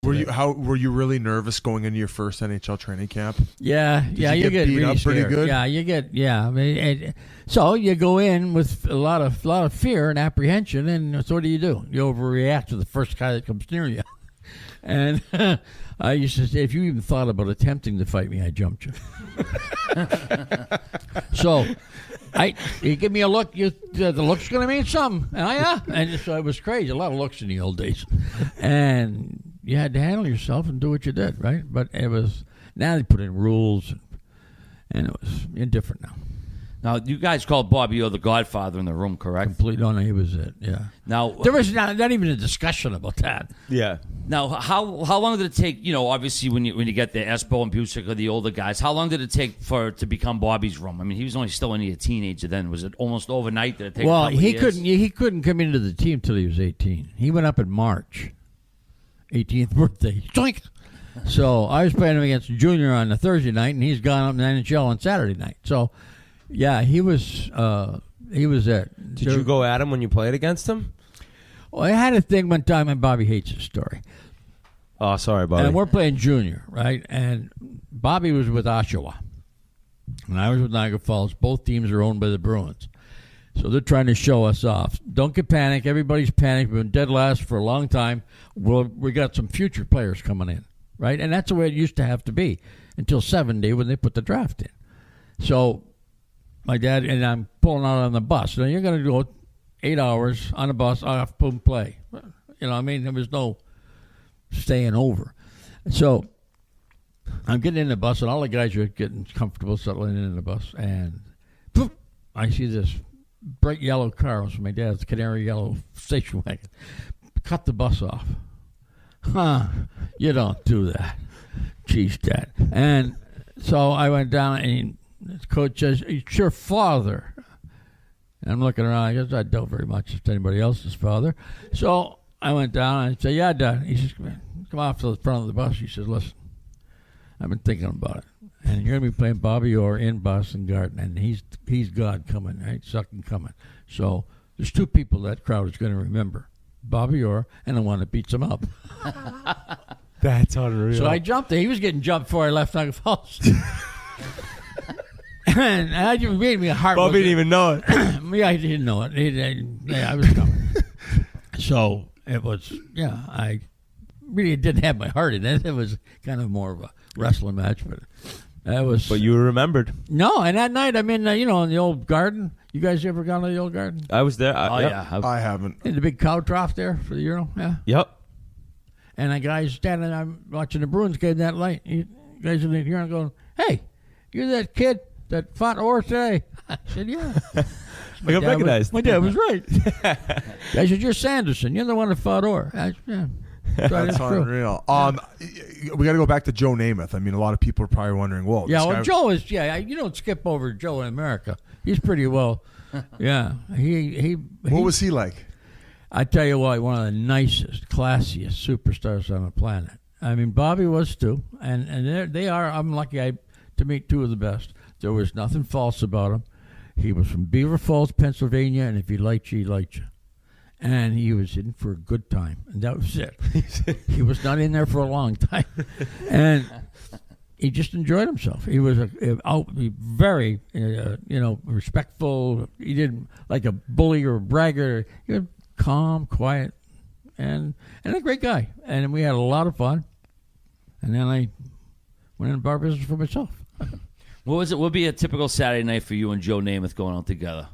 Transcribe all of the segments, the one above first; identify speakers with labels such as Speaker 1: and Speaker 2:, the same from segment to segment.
Speaker 1: Were you really nervous going into your first NHL training camp?
Speaker 2: Yeah, you get
Speaker 1: beat
Speaker 2: really
Speaker 1: up pretty
Speaker 2: scared.
Speaker 1: good?
Speaker 2: Yeah, you get I mean, so you go in with a lot of fear and apprehension, and so what do? You overreact to the first guy that comes near you. And I used to say, if you even thought about attempting to fight me, I jumped you. So, you give me a look. The look's going to mean something. And so it was crazy. A lot of looks in the old days, and you had to handle yourself and do what you did, right? But it was now they put in rules, and it was different now.
Speaker 3: Now, you guys called Bobby Orr the Godfather in the room, correct?
Speaker 2: Completely. No, he was it. Yeah.
Speaker 3: Now
Speaker 2: there was not even a discussion about that.
Speaker 4: Yeah.
Speaker 3: Now, how long did it take? Obviously, when you get the Espo and Busick or the older guys, how long did it take to become Bobby's room? I mean, he was only still only a teenager then. Was it almost overnight? Did it take?
Speaker 2: Well,
Speaker 3: a couple years?
Speaker 2: he couldn't come into the team till he was 18. He went up in March, 18th birthday. Joink. So I was playing him against Junior on the Thursday night, and he's gone up in the NHL on Saturday night. So. Yeah, he was there.
Speaker 4: Did you go at him when you played against him?
Speaker 2: Well, I had a thing one time, and Bobby hates this story.
Speaker 4: Oh, sorry, Bobby.
Speaker 2: And we're playing junior, right? And Bobby was with Oshawa, and I was with Niagara Falls. Both teams are owned by the Bruins. So they're trying to show us off. Don't get panicked. Everybody's panicked. We've been dead last for a long time. We got some future players coming in, right? And that's the way it used to have to be until 70 when they put the draft in. So my dad and I'm pulling out on the bus. Now you're going to go 8 hours on the bus, off, boom, play. I mean, there was no staying over. So I'm getting in the bus, and all the guys are getting comfortable settling in the bus, and poof, I see this bright yellow car. It was my dad's canary yellow station wagon. Cut the bus off. You don't do that. Jeez, Dad. And so I went down, and the coach says, "It's your father." And I'm looking around. I guess I doubt very much it's anybody else's father. So I went down and I said, "Yeah, Dad." He says, "Come off to the front of the bus." He says, "Listen, I've been thinking about it. And you're going to be playing Bobby Orr in Boston Garden. And he's God coming, right? Sucking coming. So there's two people that crowd is going to remember. Bobby Orr and the one that beats him up."
Speaker 4: That's unreal.
Speaker 2: So I jumped there. He was getting jumped before I left Niagara Falls. And I just made me a heart.
Speaker 4: Bobby didn't even know it.
Speaker 2: Yeah, he didn't know it. I was coming. So it was, I really didn't have my heart in it. It was kind of more of a wrestling match, but that was.
Speaker 4: But you remembered.
Speaker 2: No, and that night I'm in, in the old garden. You guys ever gone to the old garden?
Speaker 4: I was there.
Speaker 3: Yeah.
Speaker 1: I haven't.
Speaker 2: In the big cow trough there for the Euro? Yeah.
Speaker 4: Yep.
Speaker 2: And a guy's standing, I'm watching the Bruins game that night. You guys in the Euro going, "Hey, you're that kid that fought Orr today?" I said, "Yeah."
Speaker 4: I got recognized.
Speaker 2: My dad was right. I said, "You're Sanderson. You're the one that fought Orr." I said, "Yeah."
Speaker 1: That's unreal. We got to go back to Joe Namath. I mean, a lot of people are probably wondering, "Whoa."
Speaker 2: Yeah, well, Joe is. Yeah, you don't skip over Joe in America. He's pretty well. Yeah, he.
Speaker 1: What was he like?
Speaker 2: I tell you what, one of the nicest, classiest superstars on the planet. I mean, Bobby was too, and they are. I'm lucky to meet two of the best. There was nothing false about him. He was from Beaver Falls, Pennsylvania, and if he liked you, he liked you. And he was in for a good time, and that was it. He was not in there for a long time, and he just enjoyed himself. He was very, respectful. He didn't like a bully or a bragger. He was calm, quiet, and a great guy. And we had a lot of fun. And then I went into bar business for myself.
Speaker 3: What was it? What would be a typical Saturday night for you and Joe Namath going out together?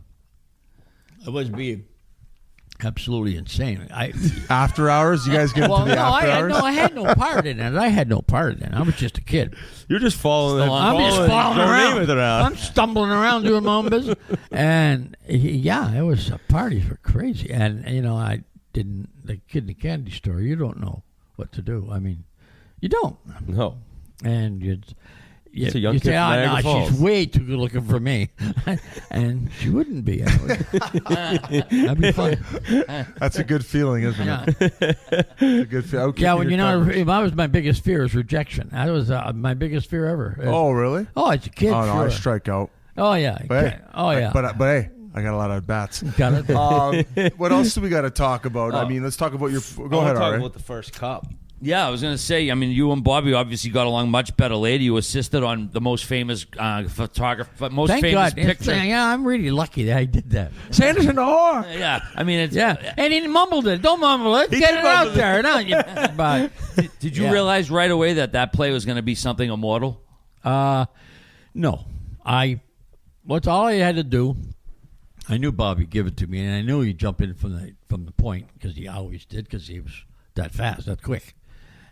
Speaker 2: It was be absolutely insane.
Speaker 1: After hours? You guys get into the after hours?
Speaker 2: I had no part in it. I was just a kid.
Speaker 4: You're just following.
Speaker 2: I'm just following around.
Speaker 4: around.
Speaker 2: I'm stumbling around doing my own business. And it was parties were crazy. And I didn't. The kid in the candy store. You don't know what to do. I mean, you don't.
Speaker 4: No.
Speaker 2: And
Speaker 4: It's a young kid
Speaker 2: say,
Speaker 4: from Niagara Falls.
Speaker 2: She's way too good looking for me. And she wouldn't be. That'd be fun.
Speaker 1: That's a good feeling, isn't it? It's a good feeling.
Speaker 2: Yeah, when that was my biggest fear is rejection. That was my biggest fear ever.
Speaker 1: Oh, really?
Speaker 2: Oh, as a kid,
Speaker 1: Oh, no,
Speaker 2: sure.
Speaker 1: I strike out.
Speaker 2: Oh, yeah.
Speaker 1: But
Speaker 2: yeah.
Speaker 1: But hey, I got a lot of bats.
Speaker 2: Got it.
Speaker 1: What else do we got to talk about? I mean, let's talk about your. Go ahead,
Speaker 4: Talk
Speaker 1: Ari.
Speaker 4: about the first cup.
Speaker 3: Yeah, I was going to say, I mean, you and Bobby obviously got along much better later. You assisted on the most famous photographer, most
Speaker 2: Thank
Speaker 3: famous
Speaker 2: God.
Speaker 3: picture.
Speaker 2: Yeah, I'm really lucky that I did that.
Speaker 1: Sanderson, the whore.
Speaker 3: Yeah, I mean, it's,
Speaker 2: Yeah, and he mumbled it. Don't mumble it.
Speaker 4: He
Speaker 2: Get
Speaker 4: did
Speaker 2: it out
Speaker 4: mumble it.
Speaker 2: there. No, but
Speaker 3: Did you
Speaker 2: Yeah.
Speaker 3: realize right away that play was going to be something immortal?
Speaker 2: no, what's all I had to do. I knew Bobby give it to me, and I knew he'd jump in from the point because he always did because he was that fast, that quick.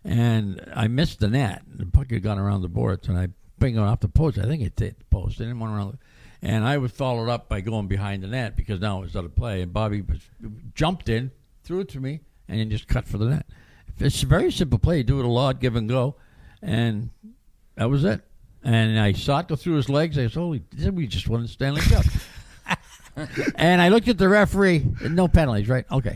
Speaker 2: And I missed the net. The puck had gone around the boards, and I bring it off the post. I think it hit the post. It didn't went around. And I was followed up by going behind the net because now it was out of play. And Bobby jumped in, threw it to me, and then just cut for the net. It's a very simple play. You do it a lot, give and go. And that was it. And I saw it go through his legs. I said, holy, we just won the Stanley Cup. And I looked at the referee. No penalties, right? Okay.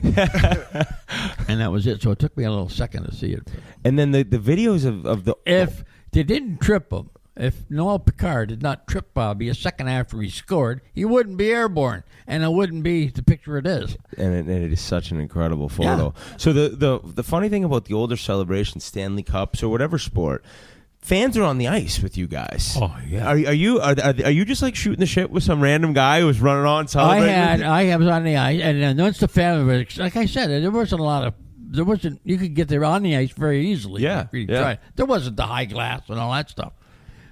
Speaker 2: And that was it. So it took me a little second to see it.
Speaker 4: And then the videos of the
Speaker 2: If they didn't trip him, if Noel Picard did not trip Bobby a second after he scored, he wouldn't be airborne, and it wouldn't be the picture it is.
Speaker 4: and it is such an incredible photo.
Speaker 2: Yeah.
Speaker 4: So the funny thing about the older celebrations, Stanley Cups or whatever sport, fans are on the ice with you guys.
Speaker 2: Oh yeah.
Speaker 4: Are you just like shooting the shit with some random guy who was running on celebrating?
Speaker 2: I was on the ice, and then once the family was, like I said, there wasn't. You could get there on the ice very easily.
Speaker 4: Yeah,
Speaker 2: if you
Speaker 4: yeah.
Speaker 2: tried. There wasn't the high glass and all that stuff.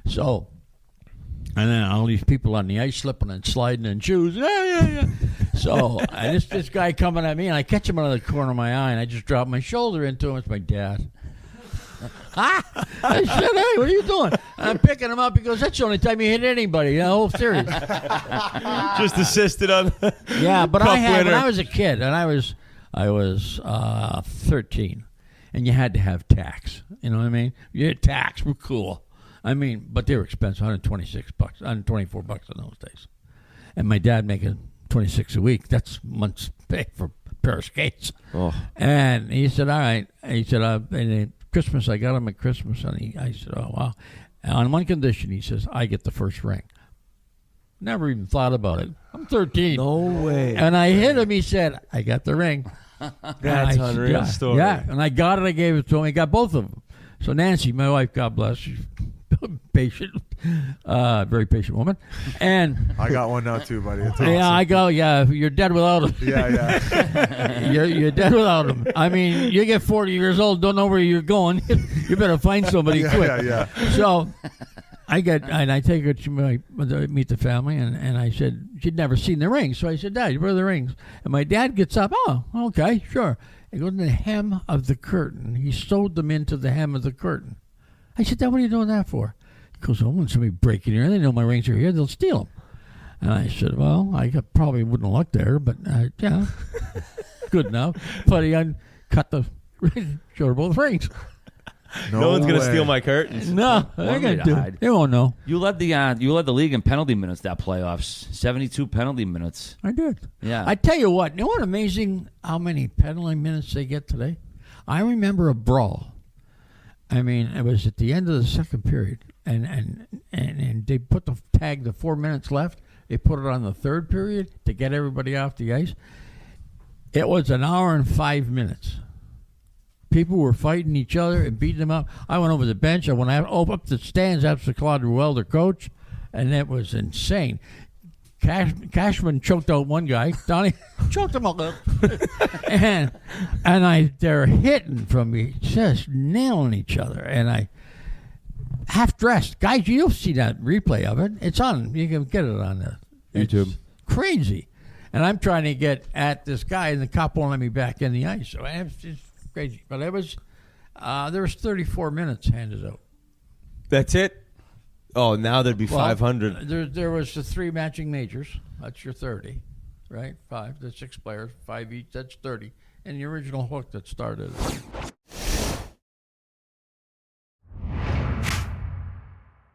Speaker 2: So, and then all these people on the ice slipping and sliding in shoes. Yeah. So, and this guy coming at me, and I catch him out of the corner of my eye, and I just drop my shoulder into him. It's my dad. I said, hey, what are you doing? And I'm picking him up because that's the only time you hit anybody in the whole series.
Speaker 4: Just assisted on.
Speaker 2: Yeah, but
Speaker 4: Cup
Speaker 2: when
Speaker 4: winner.
Speaker 2: I was a kid, and I was 13, and you had to have tax. You know what I mean? You had tax, were cool. I mean, but they were expensive, $124 in those days. And my dad making $26 a week. That's month's pay for a pair of skates.
Speaker 4: Oh.
Speaker 2: And he said, all right. He said, and Christmas, I got him at Christmas. And I said, oh, wow. And on one condition, he says, I get the first ring. Never even thought about it. I'm 13.
Speaker 4: No way.
Speaker 2: And I hit him. He said, I got the ring.
Speaker 4: That's
Speaker 2: And I
Speaker 4: unreal
Speaker 2: said,
Speaker 4: story.
Speaker 2: Yeah, and I got it. I gave it to him. I got both of them. So Nancy, my wife, God bless, she's patient, very patient woman. And
Speaker 1: I got one now too, buddy. It's
Speaker 2: yeah,
Speaker 1: awesome.
Speaker 2: I go, yeah, you're dead without him.
Speaker 1: Yeah.
Speaker 2: You're dead without him. I mean, you get 40 years old, don't know where you're going. You better find somebody quick.
Speaker 1: Yeah.
Speaker 2: So I take her to meet the family, and I said she'd never seen the rings. So I said, Dad, where are the rings? And my dad gets up. Oh, okay, sure. He goes in the hem of the curtain. He sewed them into the hem of the curtain. I said, Dad, what are you doing that for? He goes, oh, when somebody break in here, they know my rings are here, they'll steal them. And I said, well, I probably wouldn't look there, but yeah, good enough. But he cut the showed her both rings.
Speaker 4: No one's gonna
Speaker 1: way.
Speaker 4: steal my curtains.
Speaker 2: No, they're
Speaker 3: way
Speaker 2: gonna
Speaker 3: to
Speaker 2: do
Speaker 3: hide.
Speaker 2: it. They won't know.
Speaker 3: You led the league in penalty minutes that playoffs. 72 penalty minutes.
Speaker 2: I did.
Speaker 3: Yeah.
Speaker 2: I tell you what, you know what amazing how many penalty minutes they get today? I remember a brawl. I mean, it was at the end of the second period, and they put the 4 minutes left. They put it on the third period to get everybody off the ice. It was an hour and 5 minutes. People were fighting each other and beating them up. I went over the bench. I went up the stands after Claude Ruel, their coach, and it was insane. Cashman choked out one guy. Donnie choked him out. and they're hitting from me, just nailing each other. And I half dressed. Guys, you'll see that replay of it. It's on. You can get it on the
Speaker 4: YouTube.
Speaker 2: It's crazy. And I'm trying to get at this guy, and the cop won't let me back in the ice. So it's crazy. But it was there was 34 minutes handed out.
Speaker 4: That's it. Oh, now there'd be 500.
Speaker 2: There was the 3 matching majors. That's your 30, right? 5. That's 6 players, 5 each. That's 30. And the original hook that started it.